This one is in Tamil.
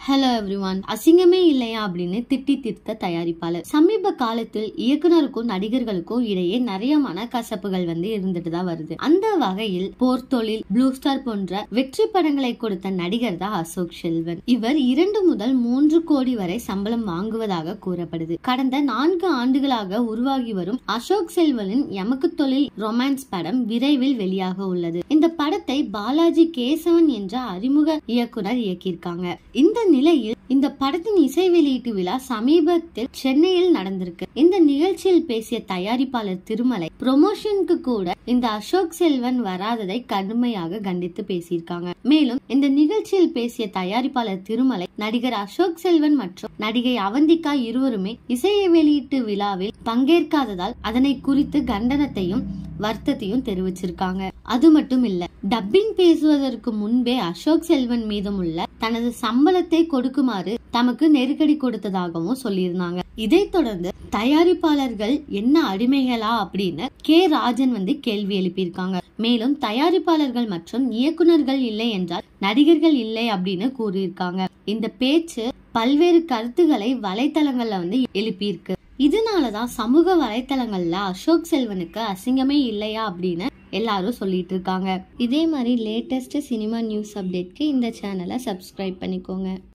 Hello everyone. அசிங்கமே இல்லையா அப்படின்னு திட்டி தீர்த்த தயாரிப்பாளர். சமீப காலத்தில் இயக்குனருக்கும் நடிகர்களுக்கும் இடையே நிறைய மனக்கசப்புகள் இருந்துட்டு தான் வருது. அந்த வகையில் போர்த்தொழில், ப்ளூ ஸ்டார் போன்ற வெற்றி படங்களை கொடுத்த நடிகர் தான் அசோக் செல்வன். இவர் 2 முதல் 3 கோடி வரை சம்பளம் வாங்குவதாக கூறப்படுது. கடந்த 4 ஆண்டுகளாக உருவாகி வரும் அசோக் செல்வனின் எமக்கு தொழில் ரொமான்ஸ் படம் விரைவில் வெளியாக உள்ளது. இந்த படத்தை பாலாஜி கேசவன் என்ற அறிமுக இயக்குனர் இயக்கியிருக்காங்க. இந்த நிலையில் இந்த படத்தின் இசை வெளியீட்டு விழா சமீபத்தில் சென்னையில் நடந்திருக்கு. இந்த நிகழ்ச்சியில் பேசிய தயாரிப்பாளர் திருமலை, ப்ரொமோஷனுக்கு கூட இந்த அசோக் செல்வன் வராததை கடுமையாக கண்டித்து பேசியிருக்காங்க. மேலும் இந்த நிகழ்ச்சியில் பேசிய தயாரிப்பாளர் திருமலை, நடிகர் அசோக் செல்வன் மற்றும் நடிகை அவந்திகா இருவருமே இசை வெளியீட்டு விழாவில் பங்கேற்காததால் அதனை குறித்து கண்டனத்தையும் வருத்தத்தையும் தெரிவிச்சிருக்காங்க. அது மட்டும் இல்ல, டப்பிங் பேசுவதற்கு முன்பே அசோக் செல்வன் மீதும் உள்ள தனது சம்பளத்தை கொடுக்குமாறு தமக்கு நெருக்கடி கொடுத்ததாகவும் சொல்லியிருந்தாங்க. இதை தொடர்ந்து தயாரிப்பாளர்கள் என்ன அடிமைகளா அப்படின்னு கே ராஜன் கேள்வி எழுப்பியிருக்காங்க. மேலும் தயாரிப்பாளர்கள் மற்றும் இயக்குனர்கள் இல்லை என்றால் நடிகர்கள் இல்லை அப்படின்னு கூறியிருக்காங்க. இந்த பேச்சு பல்வேறு கருத்துக்களை வலைத்தளங்கள்ல எழுப்பியிருக்கு. இதனாலதான் சமூக வலைத்தளங்கள்ல அசோக் செல்வனுக்கு அசிங்கமே இல்லையா அப்படின்னு எல்லாரும் சொல்லிட்டு இருக்காங்க. இதே மாதிரி லேட்டஸ்ட் சினிமா நியூஸ் அப்டேட்க்கு இந்த சேனலை சப்ஸ்கிரைப் பண்ணிக்கோங்க.